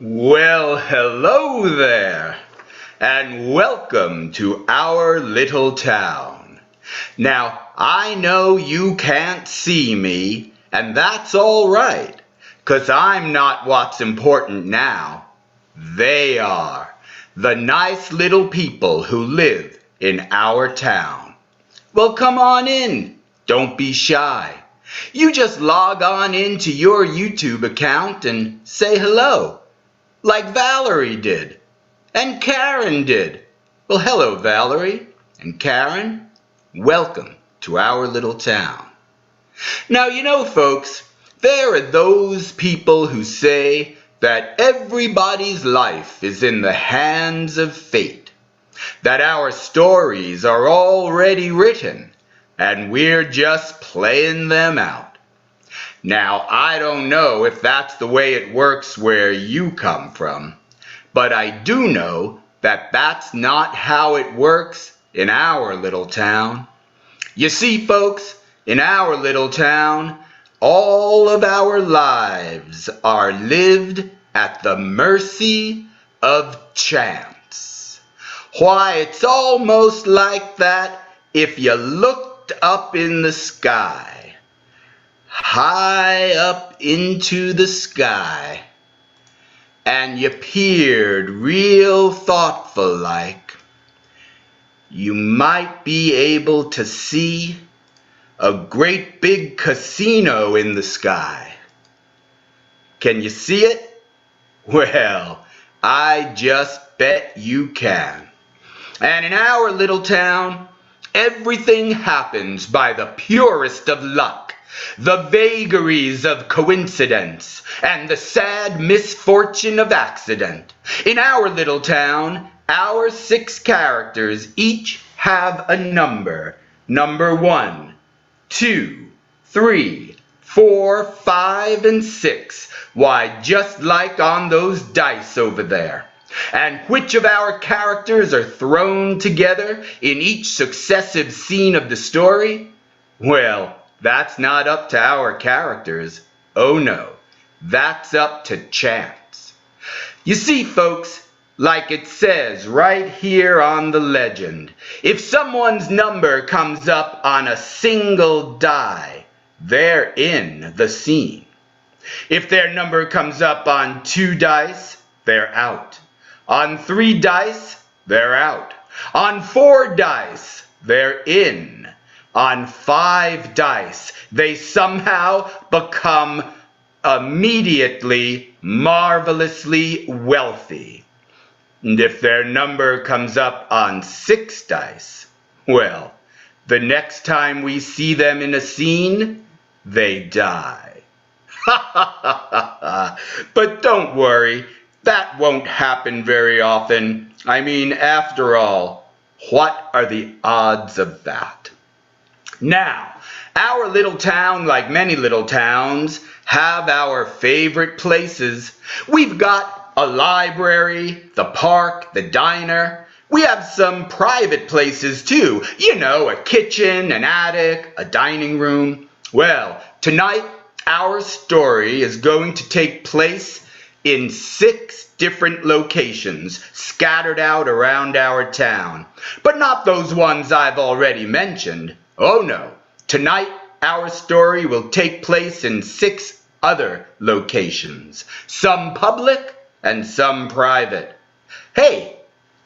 Well, hello there, and welcome to our little town. Now, I know you can't see me, and that's all right, 'cause I'm not what's important now. They are, the nice little people who live in our town. Well, come on in. Don't be shy. You just log on into your YouTube account and say hello. Like Valerie did, and Karen did. Well, hello, Valerie and Karen. Welcome to our little town. Now, you know, folks, there are those people who say that everybody's life is in the hands of fate, that our stories are already written, and we're just playing them out. Now, I don't know if that's the way it works where you come from, but I do know that that's not how it works in our little town. You see, folks, in our little town, all of our lives are lived at the mercy of chance. Why, it's almost like that if you looked up in the sky. High up into the sky, and you peered real thoughtful like, you might be able to see a great big casino in the sky. Can you see it? Well, I just bet you can. And in our little town, everything happens by the purest of luck. The vagaries of coincidence, and the sad misfortune of accident. In our little town, our 6 characters each have a number. Number 1, 2, 3, 4, 5, and 6. Why, just like on those dice over there. And which of our characters are thrown together in each successive scene of the story? Well, that's not up to our characters. Oh no, that's up to chance. You see, folks, like it says right here on the legend, if someone's number comes up on a single die, they're in the scene. If their number comes up on 2 dice, they're out. On 3 dice, they're out. On 4 dice, they're in. On 5 dice, they somehow become immediately marvelously wealthy. And if their number comes up on 6 dice, well, the next time we see them in a scene, they die. Ha ha ha ha ha. But don't worry, that won't happen very often. I mean, after all, what are the odds of that? Now, our little town, like many little towns, have our favorite places. We've got a library, the park, the diner. We have some private places too. You know, a kitchen, an attic, a dining room. Well, tonight, our story is going to take place in 6 different locations scattered out around our town. But not those ones I've already mentioned. Oh no, tonight our story will take place in 6 other locations, some public and some private. Hey,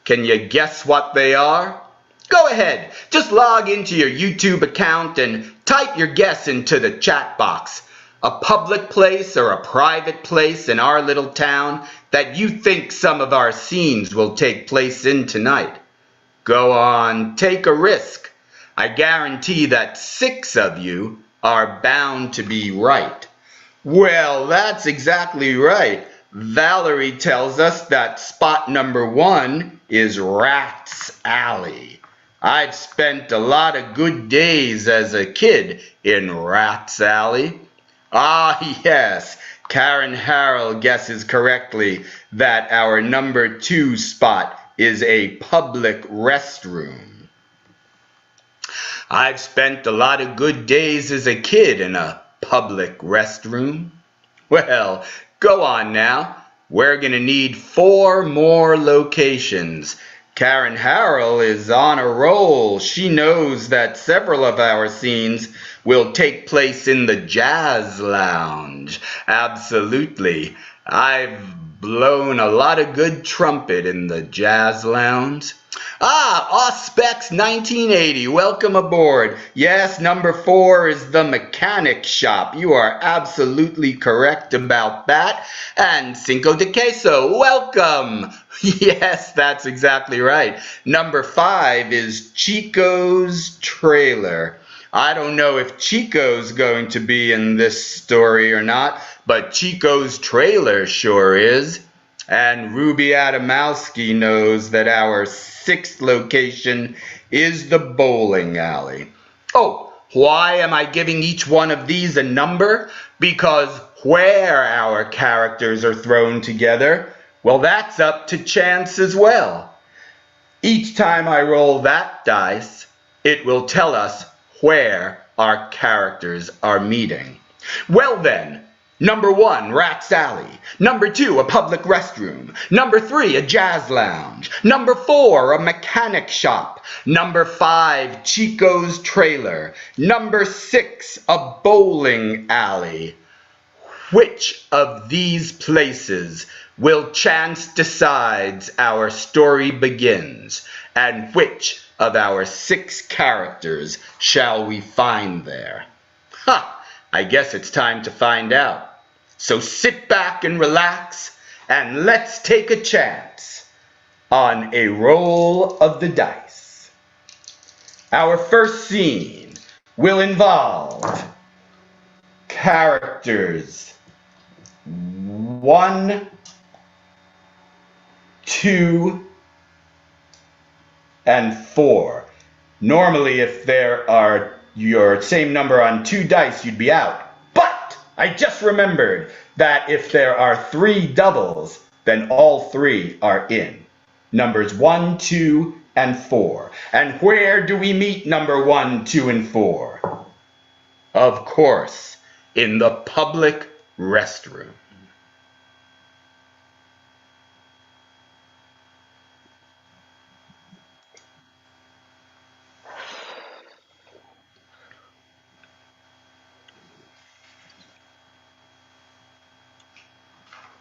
can you guess what they are? Go ahead, just log into your YouTube account and type your guess into the chat box. A public place or a private place in our little town that you think some of our scenes will take place in tonight. Go on, take a risk. I guarantee that 6 of you are bound to be right. Well, that's exactly right. Valerie tells us that spot number 1 is Rat's Alley. I've spent a lot of good days as a kid in Rat's Alley. Ah, yes, Karen Harrell guesses correctly that our number 2 spot is a public restroom. I've spent a lot of good days as a kid in a public restroom. Well, go on now. we're going to need 4 more locations. Karen Harrell is on a roll. She knows that several of our scenes will take place in the Jazz Lounge. Absolutely. I've blown a lot of good trumpet in the Jazz Lounge. Auspex 1980, welcome aboard. Yes, number 4 is the mechanic shop. You are absolutely correct about that. And Cinco de Queso, welcome. Yes, that's exactly right. Number 5 is Chico's trailer. I don't know if Chico's going to be in this story or not, but Chico's trailer sure is. And Ruby Adamowski knows that our 6th location is the bowling alley. Oh, why am I giving each one of these a number? Because where our characters are thrown together, well, that's up to chance as well. Each time I roll that dice, it will tell us where our characters are meeting. Well then, number 1, Rat's Alley. Number 2, a public restroom. Number 3, a jazz lounge. Number 4, a mechanic shop. Number 5, Chico's trailer. Number 6, a bowling alley. Which of these places will chance decides our story begins, and which of our 6 characters shall we find there? I guess it's time to find out. So sit back and relax, and let's take a chance on a roll of the dice. Our first scene will involve characters 1, 2, and 4. Normally, if there are your same number on 2 dice, you'd be out. But I just remembered that if there are 3 doubles, then all 3 are in. Numbers 1, 2, and 4. And where do we meet number 1, 2, and 4? Of course, in the public restroom.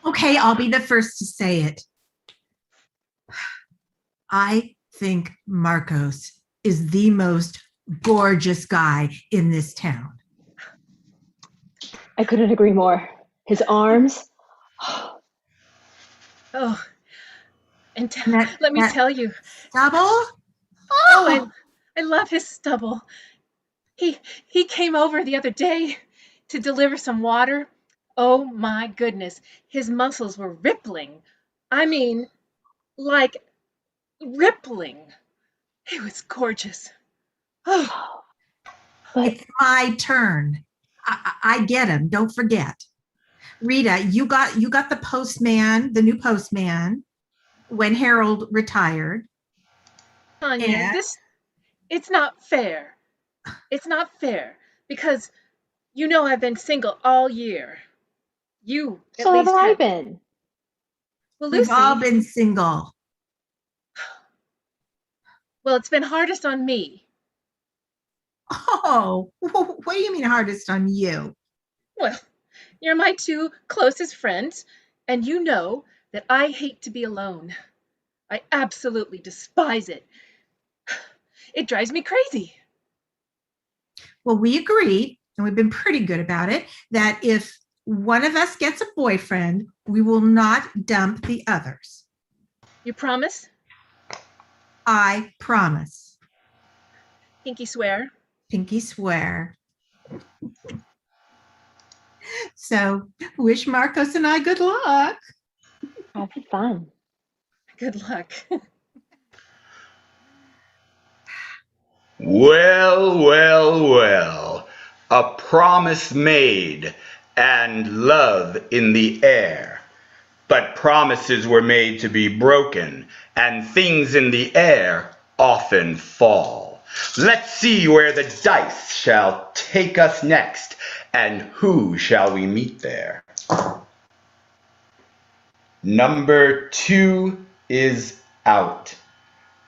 Okay, I'll be the first to say it. I think Marcos is the most gorgeous guy in this town. I couldn't agree more. His arms. Oh, and let me tell you. Stubble? Oh, I love his stubble. He came over the other day to deliver some water. Oh my goodness, his muscles were rippling. I mean, like rippling. It was gorgeous. Oh. But it's my turn. I get him. Don't forget. Rita, you got the postman, the new postman, when Harold retired. Tanya, it's not fair. It's not fair because you know I've been single all year. You at so least have I been. Well, We've Lucy, all been single. Well, it's been hardest on me. Oh, what do you mean hardest on you? Well, you're my 2 closest friends, and you know that I hate to be alone. I absolutely despise it. It drives me crazy. Well, we agreed, and we've been pretty good about it, that if one of us gets a boyfriend, we will not dump the others. You promise? I promise. Pinky swear? Pinky swear. So, wish Marcos and I good luck. Have fun. Good luck. Well, well, well. A promise made and love in the air. But promises were made to be broken, and things in the air often fall. Let's see where the dice shall take us next, and who shall we meet there? Number 2 is out.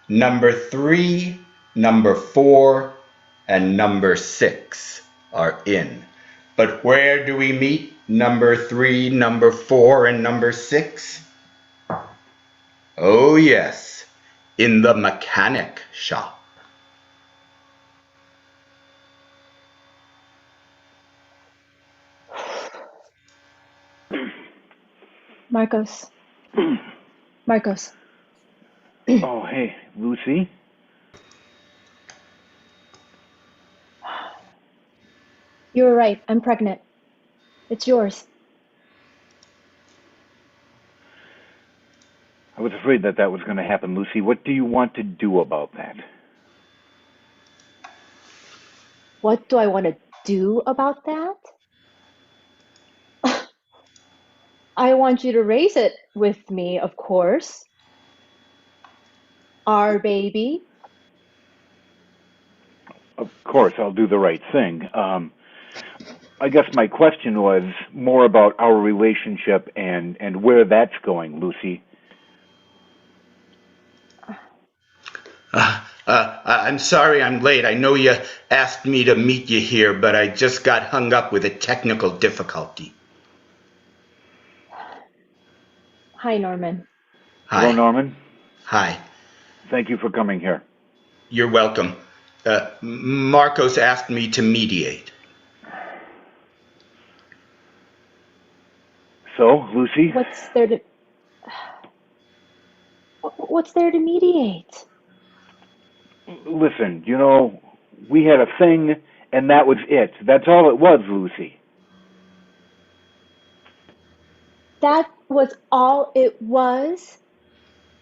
Number 3, number 4, and number 6 are in. But where do we meet number 3, number 4, and number 6? Oh yes, in the mechanic shop. Marcos. Marcos. Oh, hey, Lucy. You were right. I'm pregnant. It's yours. I was afraid that was going to happen, Lucy. What do you want to do about that? What do I want to do about that? I want you to raise it with me, of course. Our baby. Of course, I'll do the right thing. I guess my question was more about our relationship and where that's going, Lucy. I'm sorry I'm late. I know you asked me to meet you here, but I just got hung up with a technical difficulty. Hi, Norman. Hi. Hello, Norman. Hi. Thank you for coming here. You're welcome. Marcos asked me to mediate. So, Lucy? What's there to mediate? Listen, we had a thing, and that was it. That's all it was, Lucy. That was all it was?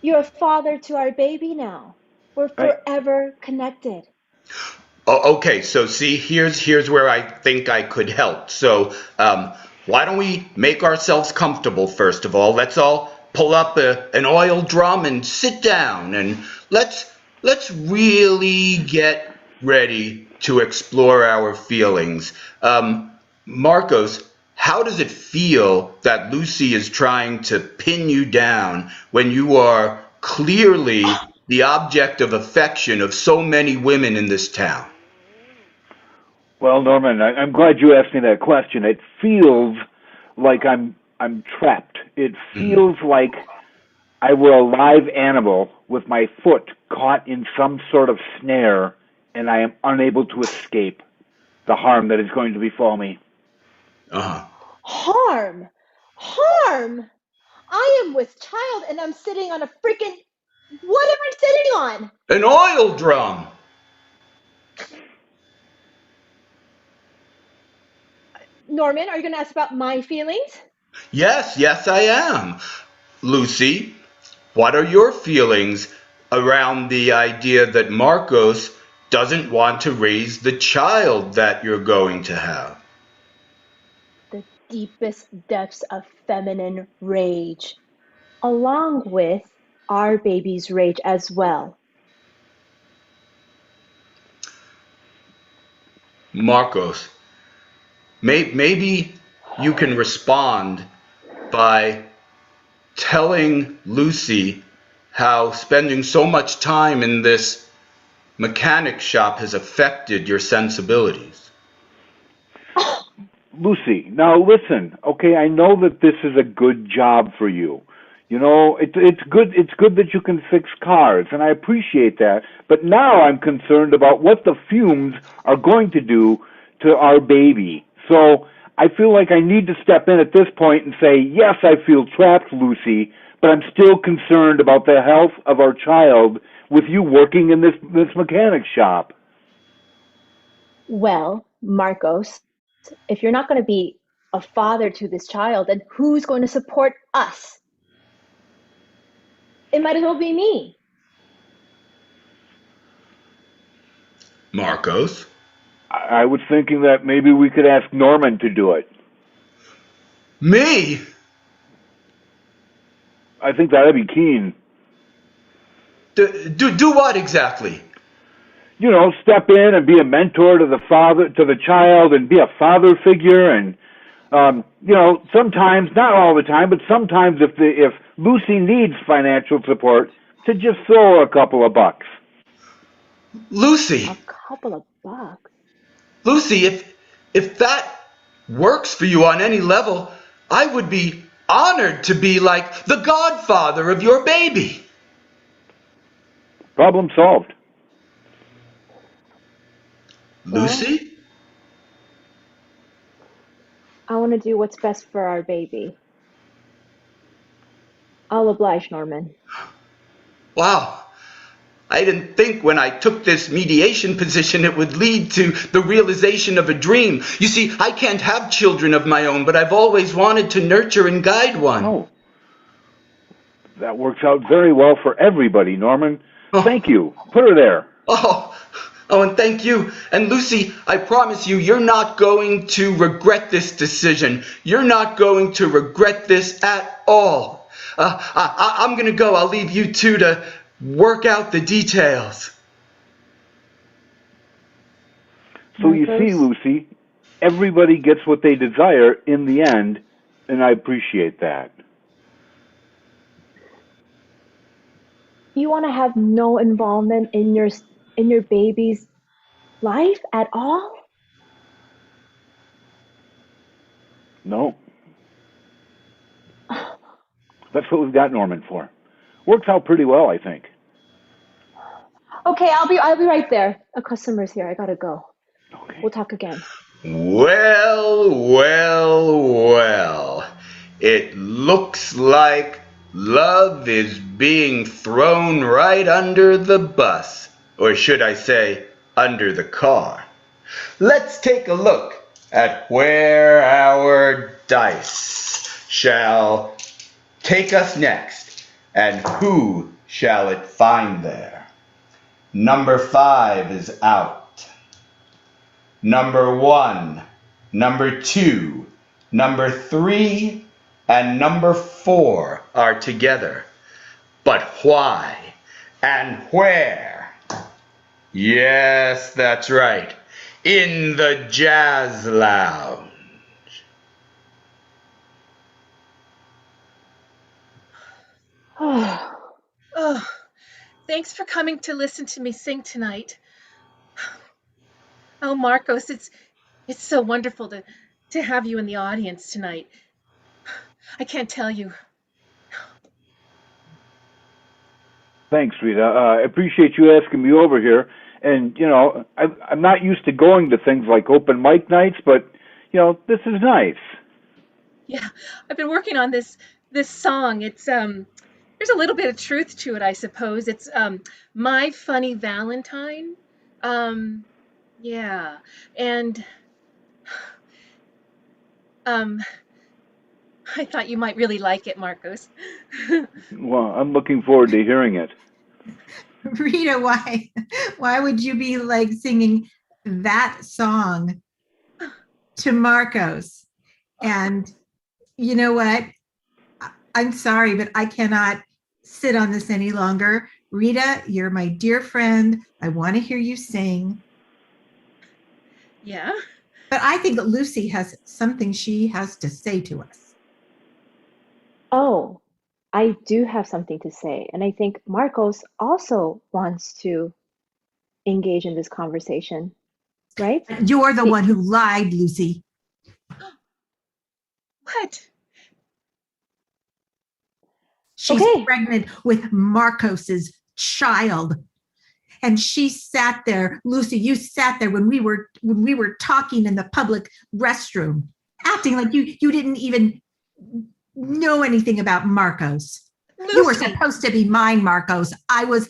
You're a father to our baby now. We're forever connected. Oh, okay, so see, here's where I think I could help. So, why don't we make ourselves comfortable first of all? Let's all pull up an oil drum and sit down, and let's really get ready to explore our feelings. Marcos, how does it feel that Lucy is trying to pin you down when you are clearly the object of affection of so many women in this town? Well, Norman, I'm glad you asked me that question. It feels like I'm trapped. It feels like I were a live animal with my foot caught in some sort of snare, and I am unable to escape the harm that is going to befall me. Harm! Harm! I am with child, and I'm sitting on a freaking... What am I sitting on? An oil drum! Norman, are you going to ask about my feelings? Yes, I am. Lucy, what are your feelings around the idea that Marcos doesn't want to raise the child that you're going to have? The deepest depths of feminine rage, along with our baby's rage as well. Marcos, maybe you can respond by telling Lucy how spending so much time in this mechanic shop has affected your sensibilities. Lucy, now listen, okay, I know that this is a good job for you. It's good that you can fix cars, and I appreciate that. But now I'm concerned about what the fumes are going to do to our baby. So I feel like I need to step in at this point and say, yes, I feel trapped, Lucy, but I'm still concerned about the health of our child with you working in this mechanic shop. Well, Marcos, if you're not going to be a father to this child, then who's going to support us? It might as well be me. Marcos? I was thinking that maybe we could ask Norman to do it. Me? I think that'd be keen. Do what exactly? Step in and be a mentor to the child and be a father figure. And Sometimes, not all the time, but sometimes if Lucy needs financial support, to just throw a couple of bucks. Lucy, A couple of bucks. Lucy, if that works for you on any level, I would be honored to be like the godfather of your baby. Problem solved. Lucy? I want to do what's best for our baby. I'll oblige, Norman. Wow. I didn't think when I took this mediation position it would lead to the realization of a dream. You see, I can't have children of my own, but I've always wanted to nurture and guide one. Oh, that works out very well for everybody, Norman. Oh. Thank you. Put her there. Oh, and thank you. And Lucy, I promise you, you're not going to regret this decision. You're not going to regret this at all. I'm going to go. I'll leave you two to work out the details. So you see, Lucy, everybody gets what they desire in the end, and I appreciate that. You want to have no involvement in your baby's life at all? No. That's what we've got Norman for. Works out pretty well, I think. Okay, I'll be right there. A customer's here. I gotta go. Okay. We'll talk again. Well. It looks like love is being thrown right under the bus. Or should I say, under the car. Let's take a look at where our dice shall take us next, and who shall it find there. Number 5 is out. Number 1, number 2, number 3, and number 4 are together. But why and where? Yes, that's right. In the Jazz Lounge. Oh, thanks for coming to listen to me sing tonight. Oh, Marcos, it's so wonderful to have you in the audience tonight. I can't tell you. Thanks, Rita. I appreciate you asking me over here. And, I'm not used to going to things like open mic nights, but, this is nice. Yeah, I've been working on this song. It's there's a little bit of truth to it, I suppose. It's My Funny Valentine. Yeah. And I thought you might really like it, Marcos. Well, I'm looking forward to hearing it. Rita, why would you be like singing that song to Marcos? And you know what? I'm sorry, but I cannot sit on this any longer. Rita, you're my dear friend. I want to hear you sing. Yeah. But I think that Lucy has something she has to say to us. Oh, I do have something to say. And I think Marcos also wants to engage in this conversation, right? You're the one who lied, Lucy. What? She's Okay. pregnant with Marcos's child. And she sat there, Lucy, you sat there when we were talking in the public restroom, acting like you didn't even know anything about Marcos. Lucy. You were supposed to be mine, Marcos. I was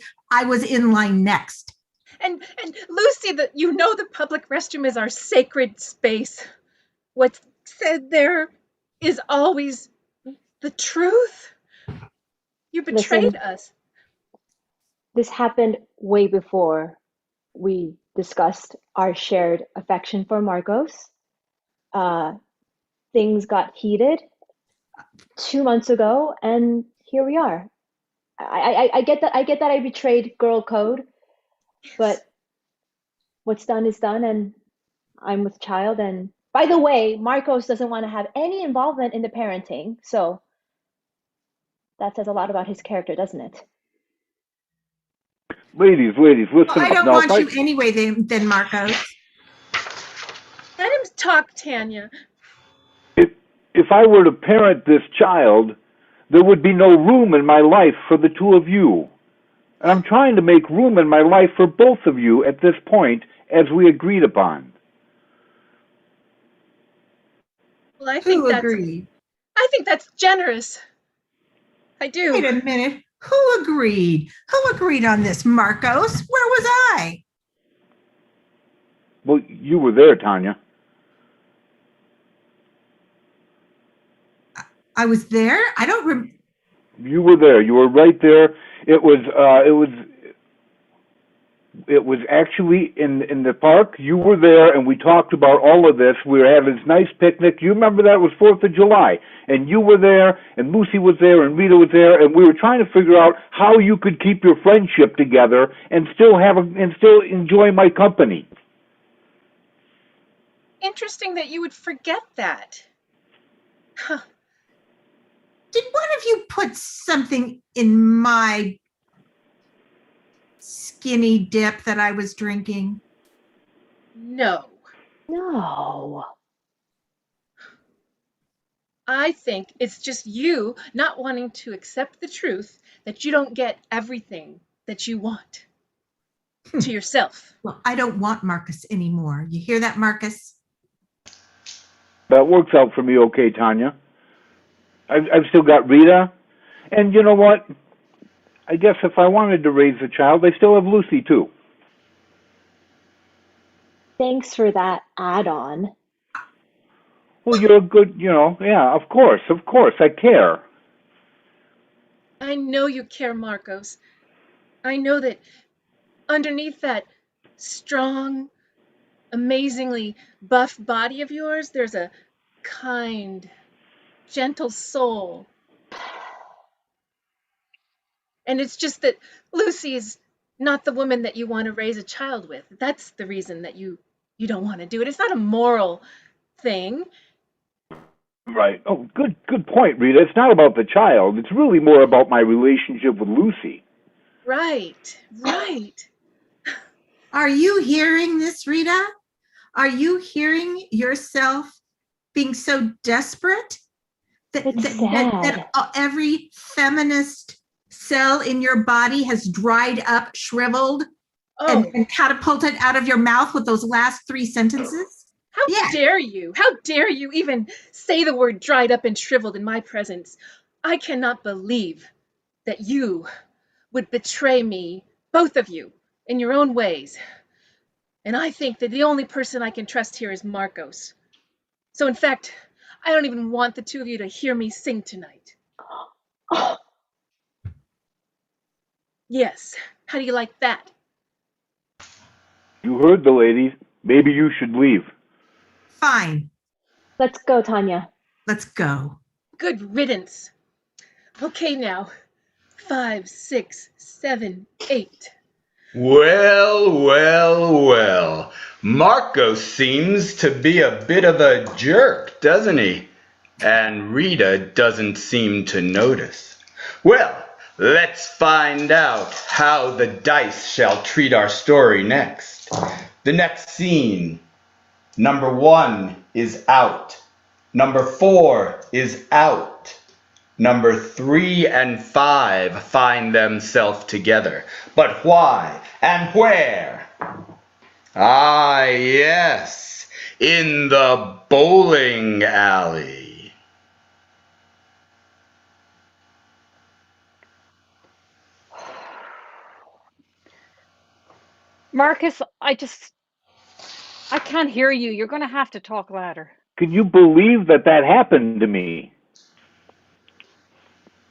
in line next. And Lucy, the public restroom is our sacred space. What's said there is always the truth. You betrayed us. This happened way before we discussed our shared affection for Marcos. Things got heated 2 months ago, and here we are. I get that. I get that I betrayed girl code, but what's done is done, and I'm with child. And By the way, Marcos doesn't want to have any involvement in the parenting, so that says a lot about his character, doesn't it? Ladies, listen I up. don't Now, want you anyway, then Marcos. Let him talk, Tanya. if I were to parent this child, there would be no room in my life for the two of you. And I'm trying to make room in my life for both of you at this point, as we agreed upon. Well, I Who agreed? think that's generous. I do. Wait a minute. Who agreed? Who agreed on this, Marcos? Where was I? Well, you were there, Tanya. I was there? I don't remember. You were there. You were right there. It was actually in the park. You were there, and we talked about all of this. We were having this nice picnic. You remember that? It was 4th of July, and you were there, and Lucy was there, and Rita was there, and we were trying to figure out how you could keep your friendship together and still enjoy my company. Interesting that you would forget that. Huh. Did one of you put something in my skinny dip that I was drinking? No. No. I think it's just you not wanting to accept the truth that you don't get everything that you want to yourself. Well, I don't want Marcus anymore. You hear that, Marcus? That works out for me okay, Tanya. I've still got Rita, and you know what? I guess if I wanted to raise a child, I still have Lucy, too. Thanks for that add-on. Well, you're a good, yeah, of course, I care. I know you care, Marcos. I know that underneath that strong, amazingly buff body of yours, there's a kind, gentle soul. And it's just that Lucy is not the woman that you want to raise a child with. That's the reason that you don't want to do it. It's not a moral thing. Right. Oh, good point, Rita. It's not about the child. It's really more about my relationship with Lucy. Right. Are you hearing this, Rita? Are you hearing yourself being so desperate that every feminist cell in your body has dried up, shriveled, and catapulted out of your mouth with those last 3 sentences? How dare you? How dare you even say the word dried up and shriveled in my presence? I cannot believe that you would betray me, both of you, in your own ways. And I think that the only person I can trust here is Marcos. So in fact, I don't even want the two of you to hear me sing tonight. Yes. How do you like that? You heard the lady. Maybe you should leave. Fine. Let's go, Tanya. Let's go. Good riddance. Okay now. 5, 6, 7, 8. Well. Marcos seems to be a bit of a jerk, doesn't he? And Rita doesn't seem to notice. Well, let's find out how the dice shall treat our story next. The next scene. Number 1 is out. Number 4 is out. Number 3 and 5 find themselves together. But why and where? Ah, yes, in the bowling alley. Marcus, I can't hear you. You're going to have to talk louder. Can you believe that happened to me?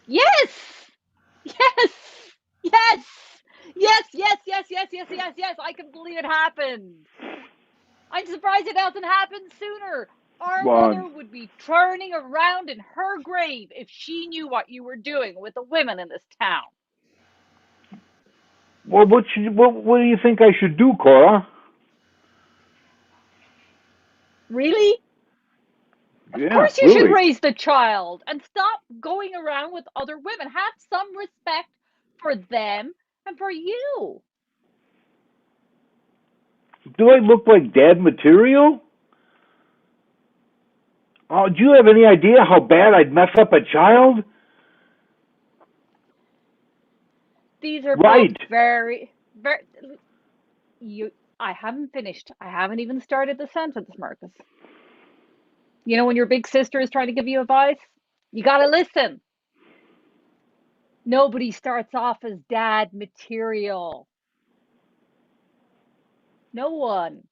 Yes! Yes! I can believe it happened. I'm surprised it hasn't happened sooner. Our mother would be turning around in her grave if she knew what you were doing with the women in this town. Well, what do you think I should do, Cora? Really? Of Yeah, course you should really. raise the child and stop going around with other women. Have some respect for them and for you. Do I look like dad material? Oh, do you have any idea how bad I'd mess up a child? These are Right. both very, very. You. I haven't finished. I haven't even started the sentence, Marcus. You know when your big sister is trying to give you advice, you gotta listen. Nobody starts off as dad material. No one.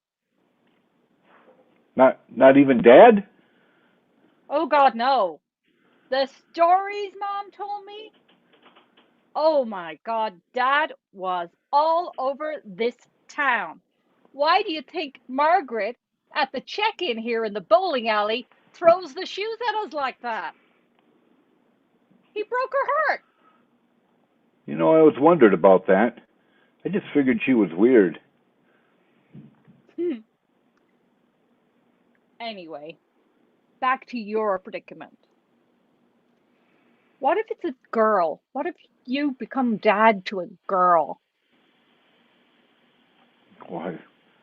Not even dad? Oh God, no. The stories Mom told me. Oh my God, Dad was all over this town. Why do you think Margaret at the check-in here in the bowling alley throws the shoes at us like that? He broke her heart. You know, I always wondered about that. I just figured she was weird. Anyway, back to your predicament. What if it's a girl? What if you become dad to a girl? Well,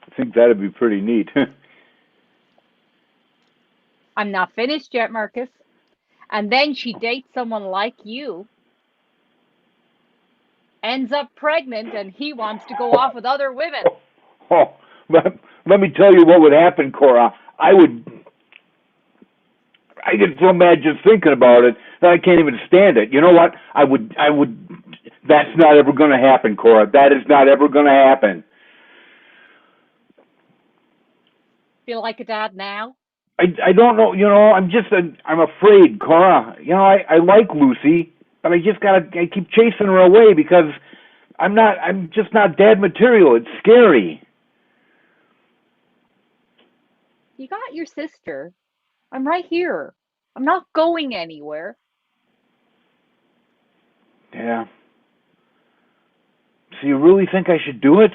I think that'd be pretty neat. I'm not finished yet, Marcus. And then she dates someone like you, ends up pregnant, and he wants to go off with other women. Oh, let me tell you what would happen, Cora. I get so mad just thinking about it that I can't even stand it. You know what? I would. That's not ever going to happen, Cora. That is not ever going to happen. Feel like a dad now? I don't know. You know, I'm afraid, Cora. You know, I like Lucy, but I keep chasing her away because I'm just not dad material. It's scary. You got your sister. I'm right here. I'm not going anywhere. Yeah. So you really think I should do it?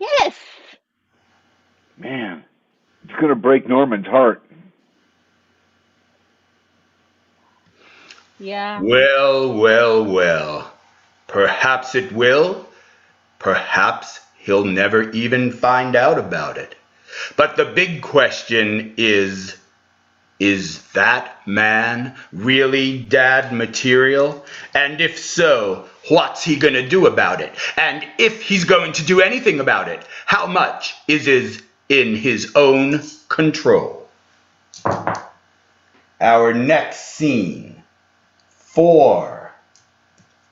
Yes! Man, it's going to break Norman's heart. Yeah. Well, well, well. Perhaps it will. Perhaps he'll never even find out about it. But the big question is that man really dad material? And if so, what's he gonna do about it? And if he's going to do anything about it, how much is in his own control? Our next scene, 4,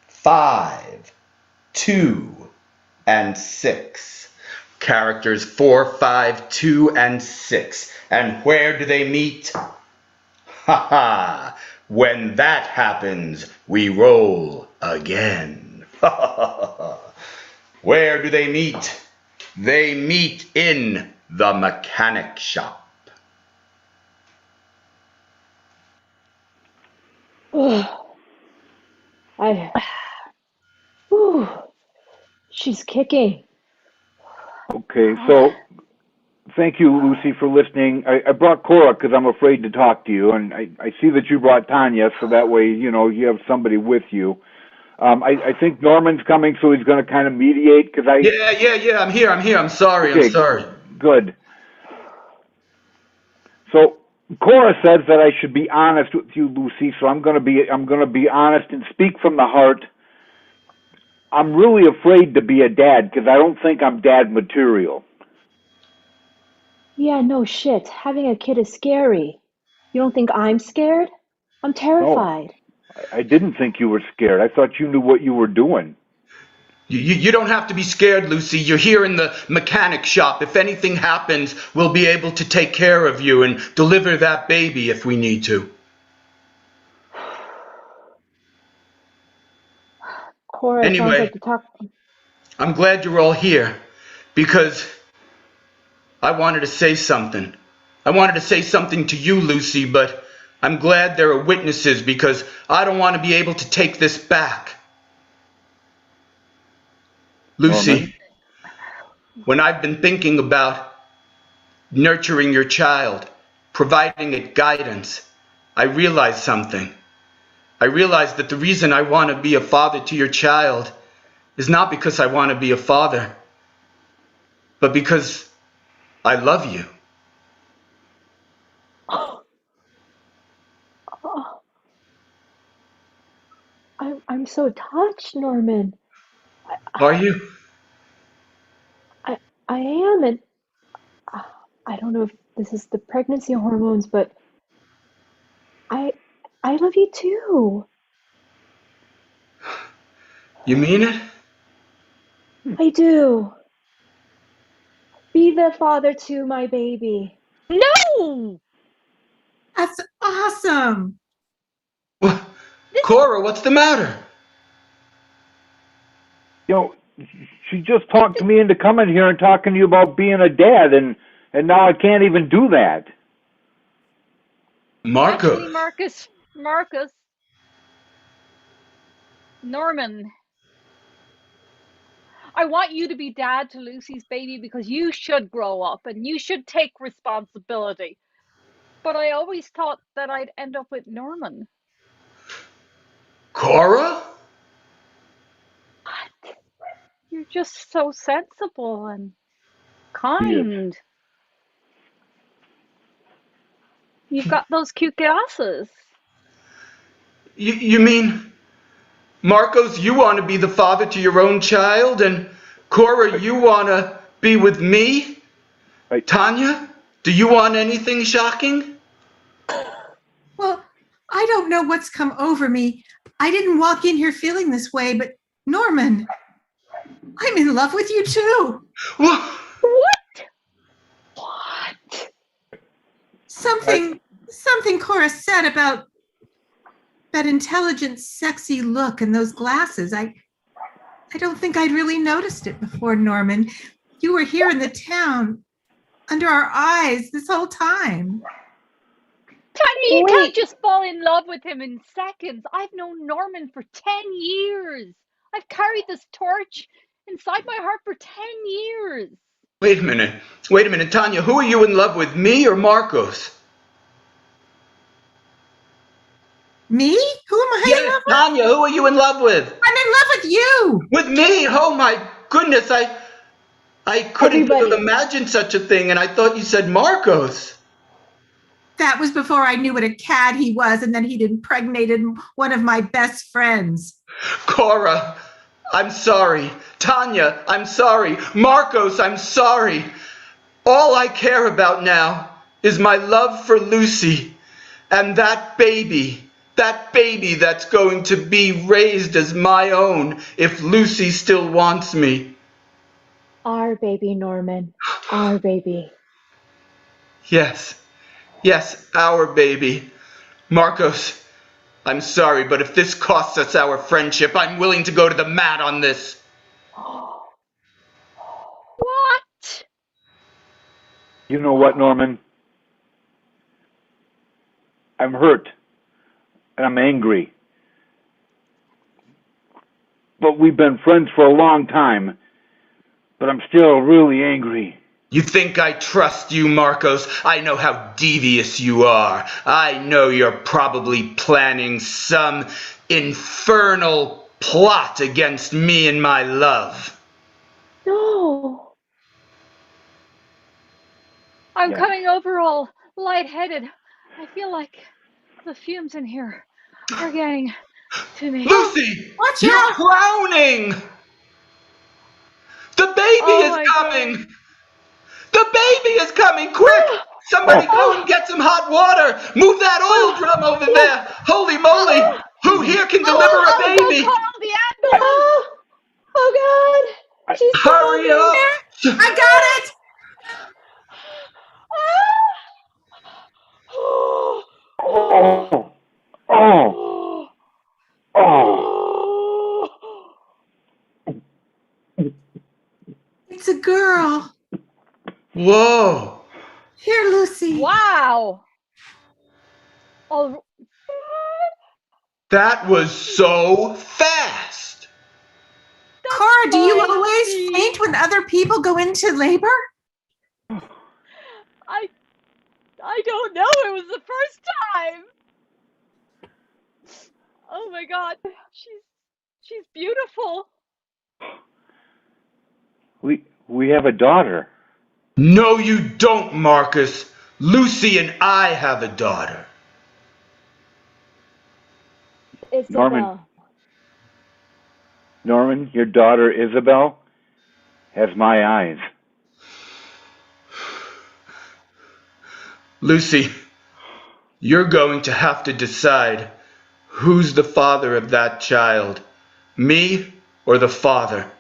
5, 2, and 6. Characters 4, 5, 2, and 6. And where do they meet? Ha ha! When that happens, we roll again. Ha ha ha! Where do they meet? They meet in the mechanic shop. She's kicking. Okay, so thank you, Lucy, for listening. I brought Cora because I'm afraid to talk to you, and I see that you brought Tanya, so that way, you know, you have somebody with you. I think Norman's coming, so he's going to kind of mediate, because Yeah, I'm here, I'm sorry, Okay, I'm sorry. Good. So Cora says that I should be honest with you, Lucy, so I'm going to be honest and speak from the heart. I'm really afraid to be a dad, because I don't think I'm dad material. Yeah, no shit. Having a kid is scary. You don't think I'm scared? I'm terrified. No, I didn't think you were scared. I thought you knew what you were doing. You don't have to be scared, Lucy. You're here in the mechanic shop. If anything happens, we'll be able to take care of you and deliver that baby if we need to. Cora, it sounds Anyway, like the talk. I'm glad you're all here because I wanted to say something. I wanted to say something to you, Lucy, but I'm glad there are witnesses because I don't want to be able to take this back. Lucy, Norman? when I've been thinking about nurturing your child, providing it guidance, I realized something. I realized that the reason I want to be a father to your child is not because I want to be a father, but because I love you. Oh, I'm so touched, Norman. Are you? I am, and I don't know if this is the pregnancy hormones, but I I love you too. You mean it? I do. Be the father to my baby. No! That's awesome. What? Cora, what's the matter? You know, she just talked to me into coming here and talking to you about being a dad, and now I can't even do that. Marco. Actually, Marcus, Norman, I want you to be dad to Lucy's baby because you should grow up and you should take responsibility. But I always thought that I'd end up with Norman. Cora? What? You're just so sensible and Yes. kind. You've got those cute glasses. You mean, Marcos, you want to be the father to your own child, and Cora, you want to be with me? Right. Tanya, do you want anything shocking? Well, I don't know what's come over me. I didn't walk in here feeling this way, but Norman, I'm in love with you too. What? What? Something Cora said about that intelligent, sexy look and those glasses. I don't think I'd really noticed it before, Norman. You were here in the town, under our eyes this whole time. Tanya, you Wait. can't just fall in love with him in seconds. I've known Norman for 10 years. I've carried this torch inside my heart for 10 years. Wait a minute, Tanya, who are you in love with, me or Marcos? Me? Who am I in love with? Tanya, who are you in love with? I'm in love with you. With me? Oh my goodness, I couldn't have Everybody. imagined such a thing, and I thought you said Marcos. That was before I knew what a cad he was, and then he'd impregnated one of my best friends. Cora, I'm sorry. Tanya, I'm sorry. Marcos, I'm sorry. All I care about now is my love for Lucy and that baby that's going to be raised as my own if Lucy still wants me. Our baby, Norman. Our baby. Yes, our baby. Marcos, I'm sorry, but if this costs us our friendship, I'm willing to go to the mat on this. What? You know what, Norman? I'm hurt. And I'm angry. But we've been friends for a long time. But I'm still really angry. You think I trust you, Marcos? I know how devious you are. I know you're probably planning some infernal plot against me and my love. No. I'm Yeah. coming over all lightheaded. I feel like the fumes in here are getting to me. Lucy! Watch You're out! drowning! The baby Oh my is coming! The baby is coming! Quick! Somebody go and get some hot water! Move that oil drum over there! Holy moly! Who here can deliver a baby? Call the ambulance! Oh God. She's Hurry coming. up! I got it! Oh. Oh. Oh. It's a girl. Whoa! Here, Lucy. Wow! Oh, That was so fast! Cora, do you fine, always Steve. faint when other people go into labor? I don't know. It was the first time. Oh my God. She's beautiful. We have a daughter. No, you don't, Marcus. Lucy and I have a daughter. Norman, Isabel. Norman, your daughter Isabel has my eyes. Lucy, you're going to have to decide who's the father of that child, me or the father.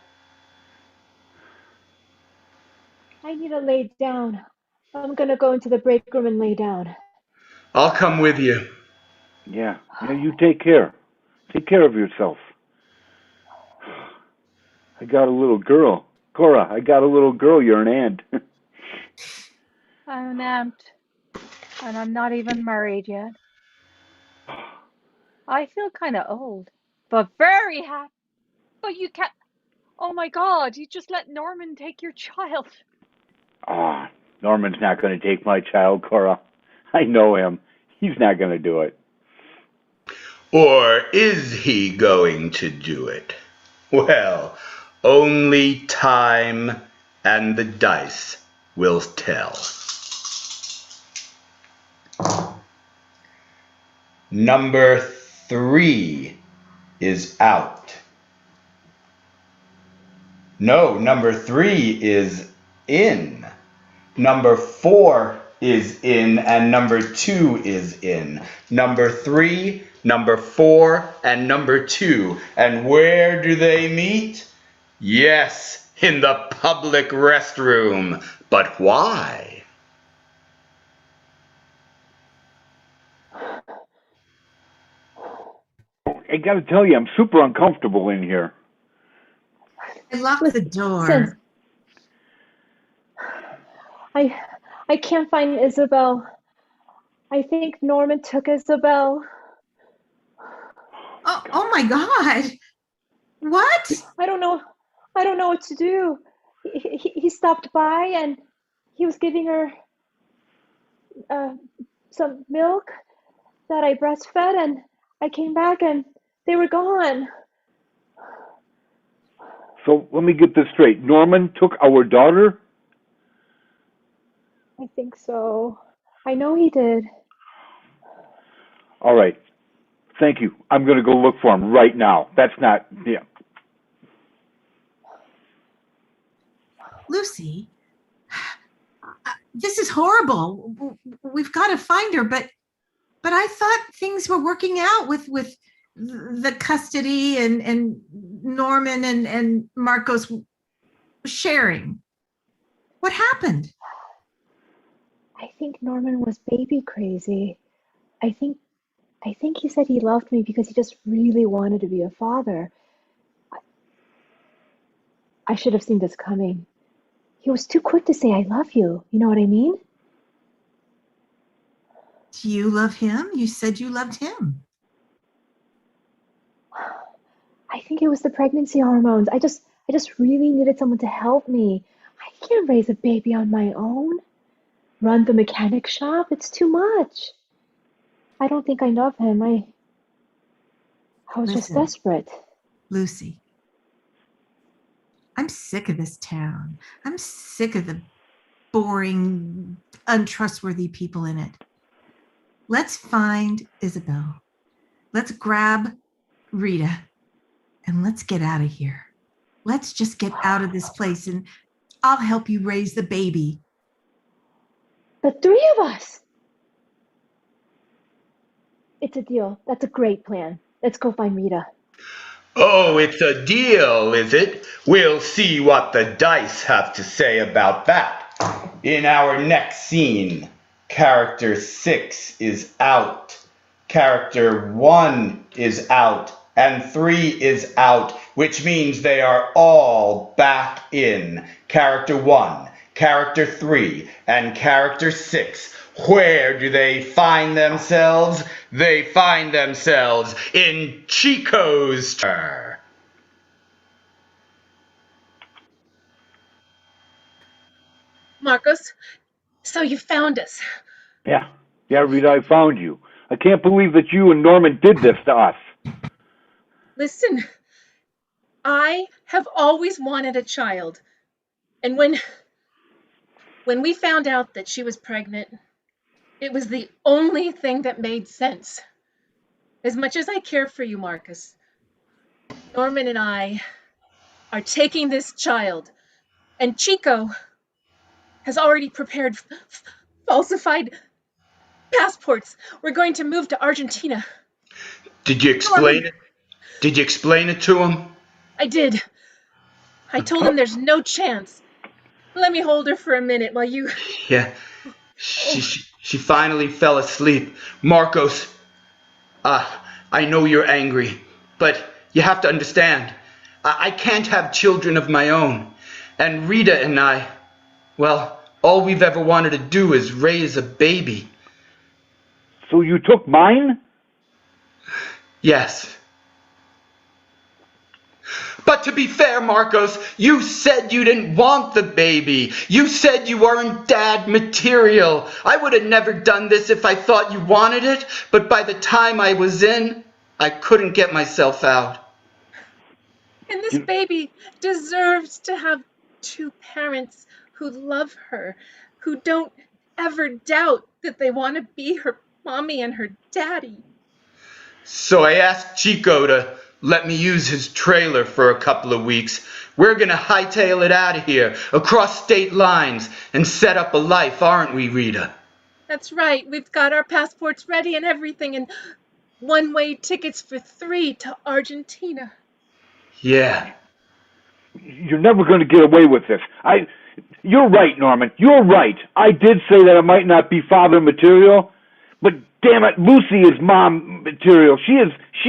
I need to lay down. I'm gonna go into the break room and lay down. I'll come with you. Yeah, you take care. Take care of yourself. I got a little girl. Cora, I got a little girl. You're an aunt. I'm an aunt, and I'm not even married yet. I feel kind of old, but very happy. But you can't. Oh my God, you just let Norman take your child. Ah, Norman's not going to take my child, Cora. I know him. He's not going to do it. Or is he going to do it? Well, only time and the dice will tell. Number 3 is out. No, number 3 is in. Number 4 is in, and number 2 is in. Number 3, number 4, and number 2. And where do they meet? Yes, in the public restroom. But why? I got to tell you, I'm super uncomfortable in here. I locked the Listen, door. I can't find Isabel. I think Norman took Isabel. Oh my God. What? I don't know. I don't know what to do. He stopped by and he was giving her uh, some milk that I breastfed, and I came back and they were gone. So let me get this straight. Norman took our daughter? I think so. I know he did. All right. Thank you. I'm going to go look for him right now. That's not, yeah. Lucy, this is horrible. We've got to find her, but I thought things were working out with the custody and Norman and Marcos sharing. What happened? I think Norman was baby crazy. I think he said he loved me because he just really wanted to be a father. I should have seen this coming. He was too quick to say I love you. You know what I mean? Do you love him? You said you loved him. I think it was the pregnancy hormones. I just really needed someone to help me. I can't raise a baby on my own. Run the mechanic shop, it's too much. I don't think I love him. I was just Listen, desperate. Lucy, I'm sick of this town. I'm sick of the boring, untrustworthy people in it. Let's find Isabel. Let's grab Rita and let's get out of here. Let's just get out of this place and I'll help you raise the baby. The three of us. It's a deal. That's a great plan. Let's go find Rita. Oh, it's a deal, is it? We'll see what the dice have to say about that. In our next scene, character 6 is out, character 1 is out, and 3 is out, which means they are all back in. Character 1, character 3, and character 6. Where do they find themselves? They find themselves in Chico's turn. Marcos, So you found us. Yeah, Rita, I found you. I can't believe that you and Norman did this to us. Listen, I have always wanted a child. And when we found out that she was pregnant, it was the only thing that made sense. As much as I care for you, Marcus, Norman and I are taking this child, and Chico has already prepared falsified passports. We're going to move to Argentina. Did you explain it? Did you explain it to him? I did. I told him there's no chance. Let me hold her for a minute while you... Yeah. She finally fell asleep. Marcos, I know you're angry, but you have to understand, I can't have children of my own. And Rita and I, well, all we've ever wanted to do is raise a baby. So you took mine? Yes. But to be fair, Marcos, you said you didn't want the baby. You said you weren't dad material. I would have never done this if I thought you wanted it, but by the time I was in, I couldn't get myself out. And this baby deserves to have two parents who love her, who don't ever doubt that they want to be her mommy and her daddy. So I asked Chico to let me use his trailer for a couple of weeks. We're gonna hightail it out of here, across state lines, and set up a life, aren't we, Rita? That's right. We've got our passports ready and everything, and one-way tickets for 3 to Argentina. Yeah. You're never going to get away with this. You're right, Norman. You're right. I did say that it might not be father material, but damn it, Lucy is mom material. She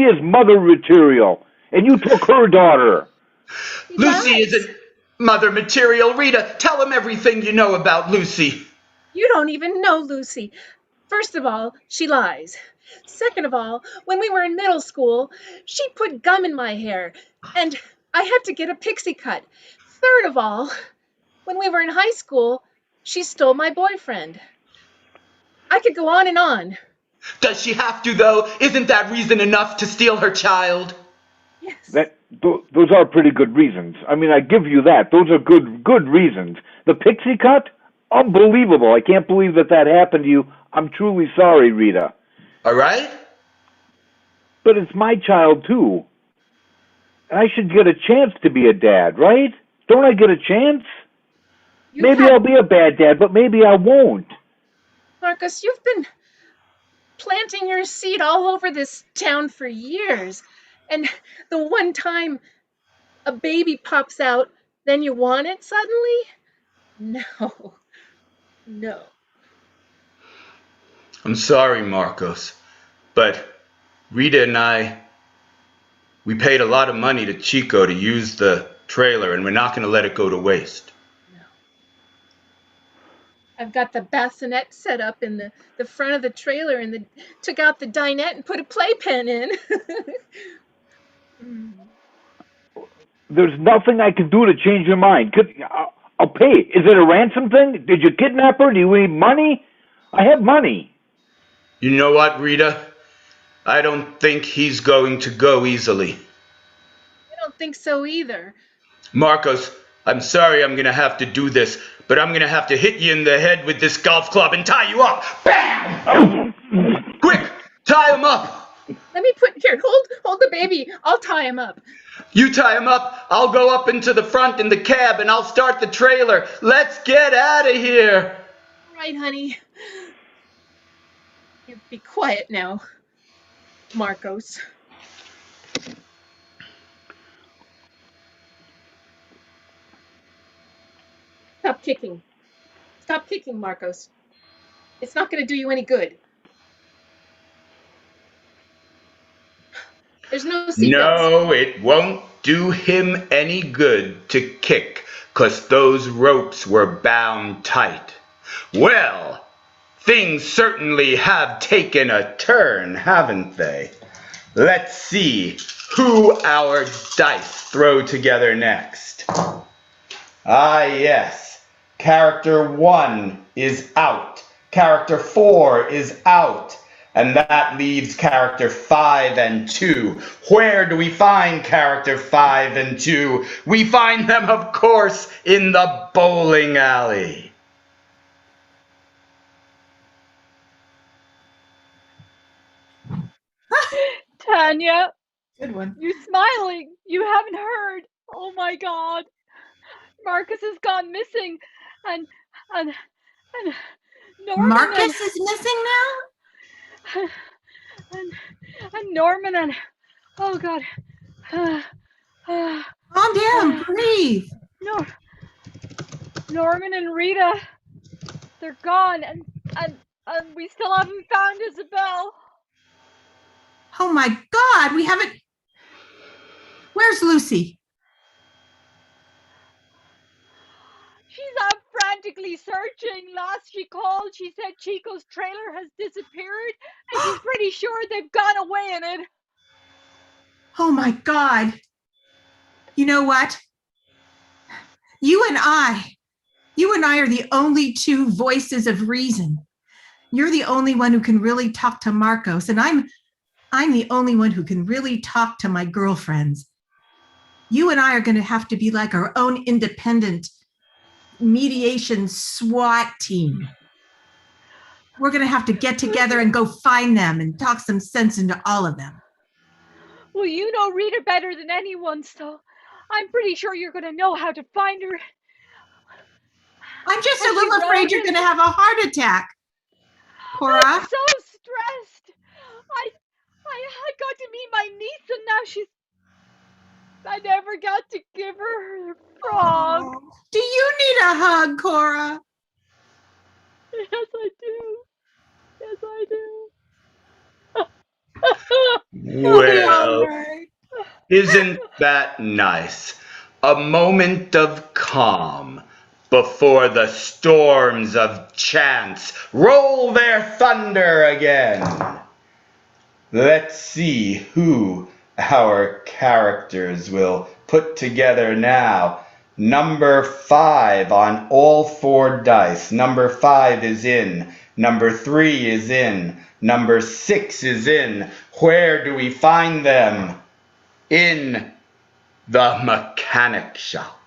is mother material, and you took her daughter. Lucy isn't mother material. Rita, tell him everything you know about Lucy. You don't even know Lucy. First of all, she lies. Second of all, when we were in middle school, she put gum in my hair, and I had to get a pixie cut. Third of all, when we were in high school, she stole my boyfriend. I could go on and on. Does she have to, though? Isn't that reason enough to steal her child? Yes. Those are pretty good reasons. I mean, I give you that. Those are good reasons. The pixie cut? Unbelievable. I can't believe that happened to you. I'm truly sorry, Rita. All right? But it's my child, too. And I should get a chance to be a dad, right? Don't I get a chance? Maybe I'll be a bad dad, but maybe I won't. Marcus, you've been planting your seed all over this town for years. And the one time a baby pops out, then you want it suddenly? No. I'm sorry, Marcos, but Rita and we paid a lot of money to Chico to use the trailer, and we're not going to let it go to waste. No. I've got the bassinet set up in the front of the trailer, and took out the dinette and put a playpen in. There's nothing I can do to change your mind. I'll pay. Is it a ransom thing? Did you kidnap her? Do you need money? I have money. You know what, Rita? I don't think he's going to go easily. I don't think so either. Marcos, I'm sorry I'm going to have to do this, but I'm going to have to hit you in the head with this golf club and tie you up. Bam! Quick, tie him up. Let me hold the baby. I'll tie him up. You tie him up, I'll go up into the front in the cab and I'll start the trailer. Let's get out of here. All right, honey. You be quiet now, Marcos. Stop kicking. Stop kicking, Marcos. It's not going to do you any good. There's no seatbelts. No, it won't do him any good to kick, 'cause those ropes were bound tight. Well, things certainly have taken a turn, haven't they? Let's see who our dice throw together next. Ah, yes. Character 1 is out. Character 4 is out. And that leaves character 5 and 2. Where do we find character 5 and 2? We find them, of course, in the bowling alley. Tanya, Good one. you're smiling. You haven't heard. Oh my God. Marcus has gone missing. And Norman Marcus is missing and Norman and oh God. now? Calm down, breathe. Norman and Rita, they're gone, and we still haven't found Isabel. Oh my God, we haven't. Where's Lucy? She's out frantically searching. Last she called, she said Chico's trailer has disappeared, and she's pretty sure they've gone away in it. Oh my God. You know what? You and I are the only two voices of reason. You're the only one who can really talk to Marcos, and I'm the only one who can really talk to my girlfriends. You and I are going to have to be like our own independent mediation SWAT team. We're going to have to get together and go find them and talk some sense into all of them. Well, you know Rita better than anyone, so I'm pretty sure you're going to know how to find her. I'm just a little afraid you're going to have a heart attack, Cora. I'm so stressed. I got to meet my niece, and now I never got to give her frog. Oh, do you need a hug, Cora? Yes, I do. Yes, I do. Well, isn't that nice? A moment of calm before the storms of chance roll their thunder again. Let's see who our characters will put together now. Number 5 on all 4 dice. Number 5 is in. Number 3 is in. Number 6 is in. Where do we find them? In the mechanic shop.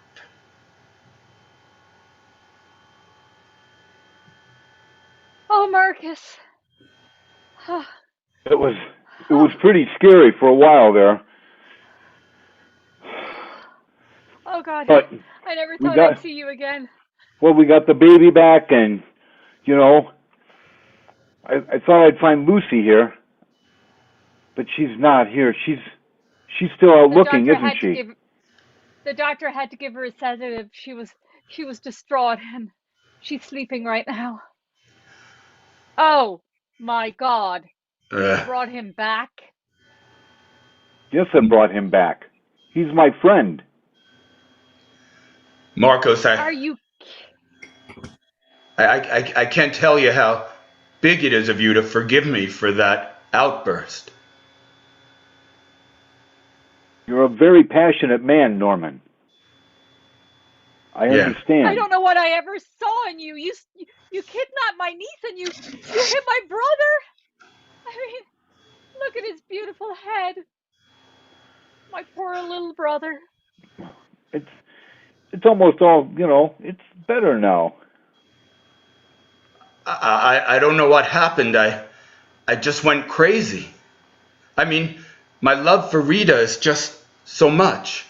Oh, Marcus. It was pretty scary for a while there. Oh God, But I never thought I'd see you again. Well, we got the baby back, and you know, I thought I'd find Lucy here, but she's not here. She's still out looking, isn't she? The doctor had to give her a sedative. She was distraught, and she's sleeping right now. Oh my God! You brought him back? Yes, I brought him back. He's my friend. Marcos, Are you? I can't tell you how big it is of you to forgive me for that outburst. You're a very passionate man, Norman. I understand. I don't know what I ever saw in you. You kidnapped my niece and you hit my brother. I mean, look at his beautiful head. My poor little brother. It's almost all, it's better now. I don't know what happened. I just went crazy. I mean, my love for Rita is just so much.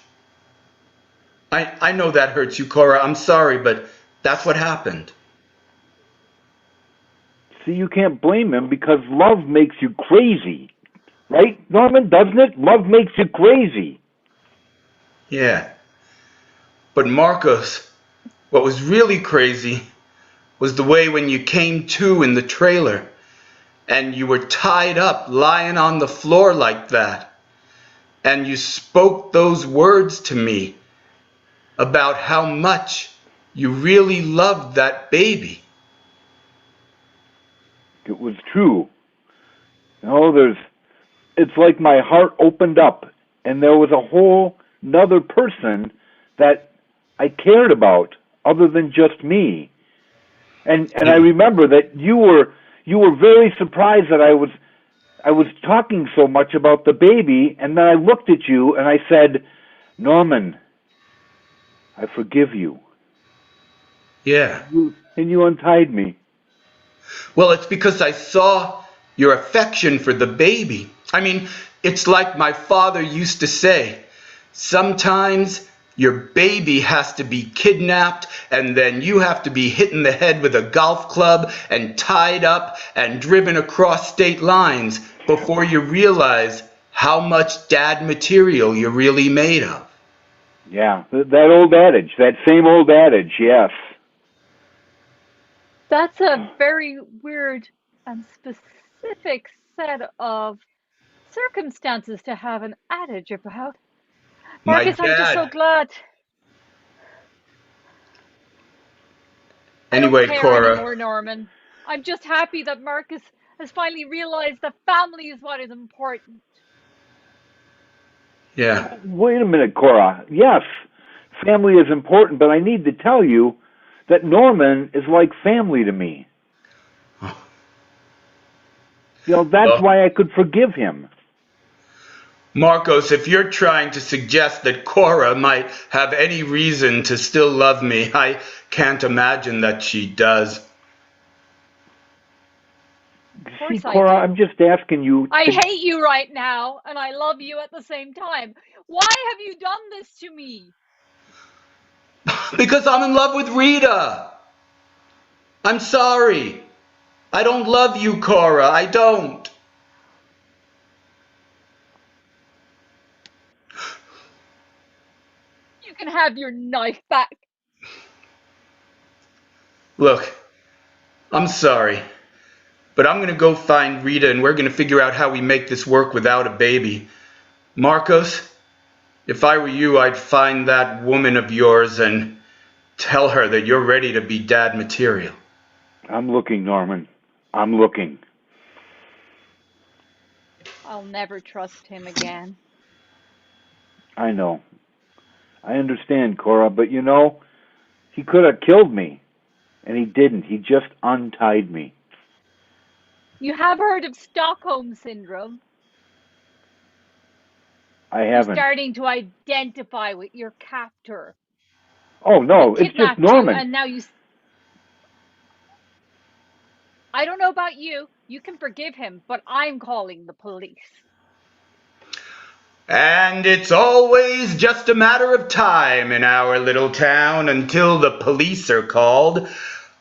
I know that hurts you, Cora. I'm sorry, but that's what happened. See, you can't blame him because love makes you crazy. Right, Norman? Doesn't it? Love makes you crazy. Yeah. But Marcos, what was really crazy was the way when you came to in the trailer and you were tied up, lying on the floor like that, and you spoke those words to me about how much you really loved that baby. It was true. It's like my heart opened up and there was a whole nother person that I cared about other than just me. And I remember that you were very surprised that I was talking so much about the baby, and then I looked at you and I said, Norman, I forgive you. Yeah. And you untied me. Well, it's because I saw your affection for the baby. I mean, it's like my father used to say, sometimes your baby has to be kidnapped and then you have to be hit in the head with a golf club and tied up and driven across state lines before you realize how much dad material you're really made of. Yeah, that old adage, that same old adage, yes. That's a very weird and specific set of circumstances to have an adage about. My Marcus, I'm just so dad. glad. I don't Anyway, care Cora. anymore, Norman. I'm just happy that Marcus has finally realized that family is what is important. Yeah. Wait a minute, Cora. Yes, family is important, but I need to tell you that Norman is like family to me. That's Well, why I could forgive him. Marcos, if you're trying to suggest that Cora might have any reason to still love me, I can't imagine that she does. Of See, course I Cora, I'm do. just asking you I to... hate you right now, and I love you at the same time. Why have you done this to me? Because I'm in love with Rita. I'm sorry. I don't love you, Cora. I don't. You can have your knife back. Look, I'm sorry. But I'm going to go find Rita and we're going to figure out how we make this work without a baby. Marcos, if I were you, I'd find that woman of yours and tell her that you're ready to be dad material. I'm looking, Norman. I'm looking. I'll never trust him again. I know. I understand, Cora, but he could have killed me. And he didn't. He just untied me. You have heard of Stockholm Syndrome? I You're haven't. starting to identify with your captor. Oh, He no, it's just kidnapped you, Norman. and now you. I don't know about you. You can forgive him, but I'm calling the police. And it's always just a matter of time in our little town until the police are called.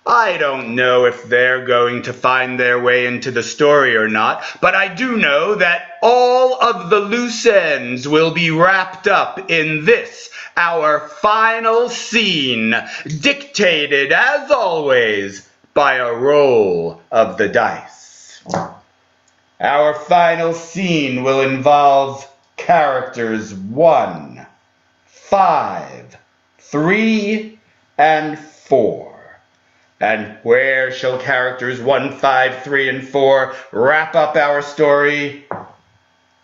I don't know if they're going to find their way into the story or not, but I do know that all of the loose ends will be wrapped up in this, our final scene, dictated, as always, by a roll of the dice. Our final scene will involve characters 1, 5, 3, and 4. And where shall characters 1, 5, 3, and 4 wrap up our story?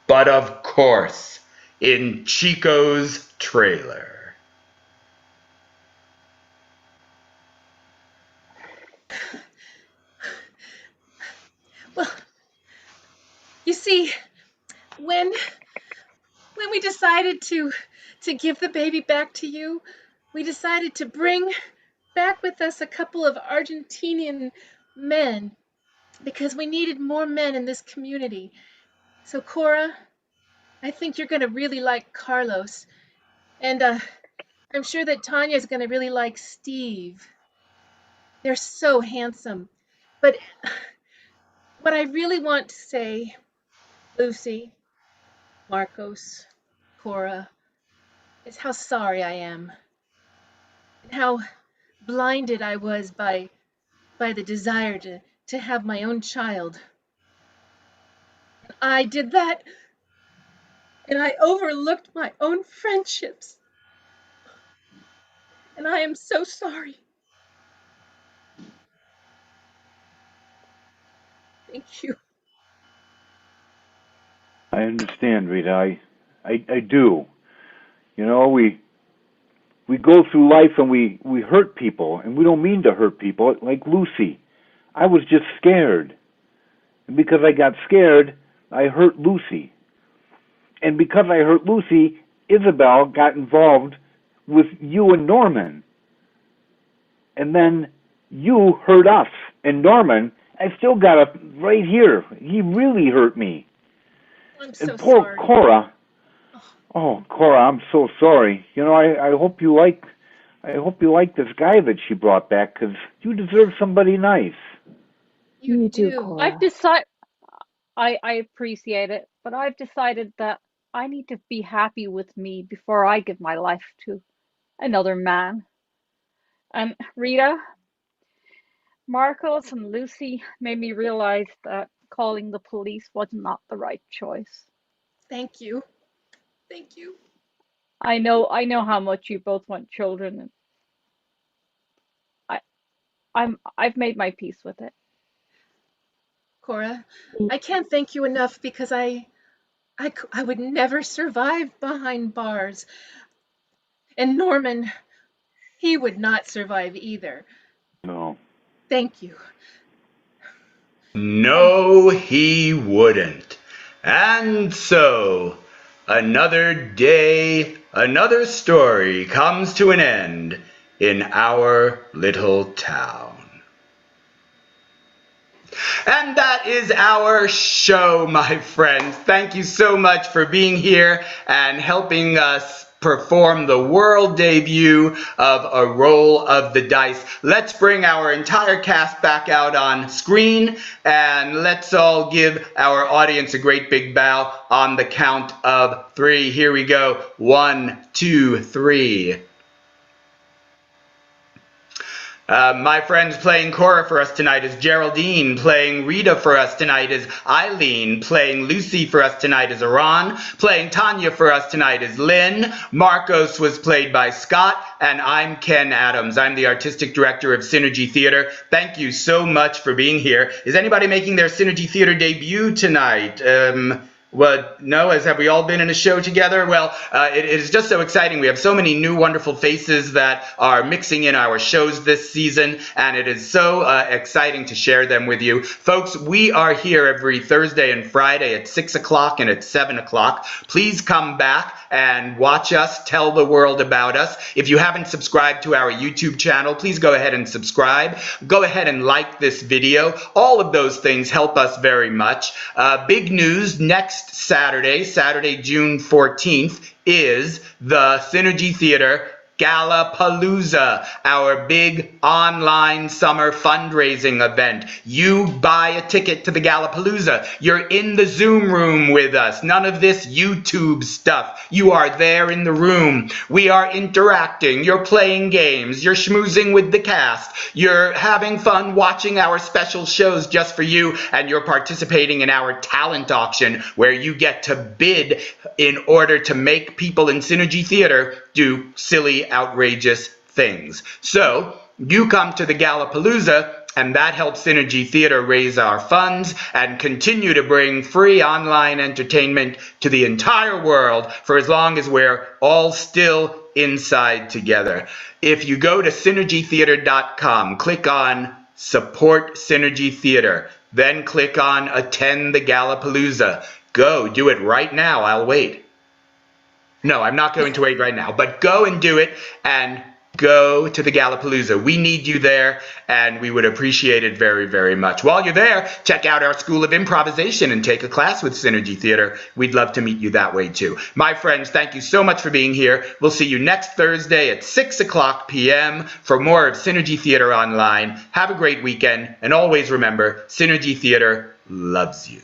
But of course, in Chico's trailer. Well, you see, when we decided to give the baby back to you, we decided to bring back with us a couple of Argentinian men because we needed more men in this community. So Cora, I think you're going to really like Carlos, and I'm sure that Tanya's going to really like Steve. They're so handsome. But what I really want to say, Lucy, Marcos, Cora, is how sorry I am and how blinded I was by the desire to have my own child. I did that, and I overlooked my own friendships. And I am so sorry. Thank you. I understand, Rita. I do. We we go through life and we hurt people, and we don't mean to hurt people, like Lucy. I was just scared. And because I got scared, I hurt Lucy. And because I hurt Lucy, Isabel got involved with you and Norman. And then you hurt us. And Norman, I still got it right here. He really hurt me. I'm so and poor sorry. Cora. Oh, Cora, I'm so sorry. You know, I hope you like this guy that she brought back, because you deserve somebody nice. You do, Cora. I've decided, I appreciate it, but I've decided that I need to be happy with me before I give my life to another man. And Rita, Marcos and Lucy made me realize that calling the police was not the right choice. Thank you. Thank you. I know how much you both want children, and I've made my peace with it. Cora, I can't thank you enough because I would never survive behind bars. And Norman, he would not survive either. No. Thank you. No, he wouldn't. And so, another day, another story comes to an end in our little town. And that is our show, my friends. Thank you so much for being here and helping us perform the world debut of A Roll of the Dice. Let's bring our entire cast back out on screen, and let's all give our audience a great big bow on the count of 3. Here we go. 1, 2, 3. My friends, playing Cora for us tonight is Geraldine. Playing Rita for us tonight is Eileen. Playing Lucy for us tonight is Iran. Playing Tanya for us tonight is Lynn. Marcos was played by Scott. And I'm Ken Adams. I'm the Artistic Director of Synergy Theater. Thank you so much for being here. Is anybody making their Synergy Theater debut tonight? No, have we all been in a show together? Well, it is just so exciting. We have so many new wonderful faces that are mixing in our shows this season, and it is so exciting to share them with you. Folks, we are here every Thursday and Friday at 6 o'clock and at 7 o'clock. Please come back and watch us, tell the world about us. If you haven't subscribed to our YouTube channel, please go ahead and subscribe. Go ahead and like this video. All of those things help us very much. Big news, next Saturday, June 14th, is the Synergy Theater Gallapalooza, our big online summer fundraising event. You buy a ticket to the Gallapalooza. You're in the Zoom room with us. None of this YouTube stuff. You are there in the room. We are interacting. You're playing games. You're schmoozing with the cast. You're having fun watching our special shows just for you, and you're participating in our talent auction where you get to bid in order to make people in Synergy Theater do silly, outrageous things. So you come to the Gallapalooza, and that helps Synergy Theater raise our funds and continue to bring free online entertainment to the entire world for as long as we're all still inside together. If you go to synergytheater.com, click on Support Synergy Theater, then click on Attend the Gallapalooza. Go, do it right now. I'll wait. No, I'm not going to wait right now, but go and do it, and go to the Gallapalooza. We need you there, and we would appreciate it very, very much. While you're there, check out our School of Improvisation and take a class with Synergy Theater. We'd love to meet you that way, too. My friends, thank you so much for being here. We'll see you next Thursday at 6 o'clock p.m. for more of Synergy Theater Online. Have a great weekend, and always remember, Synergy Theater loves you.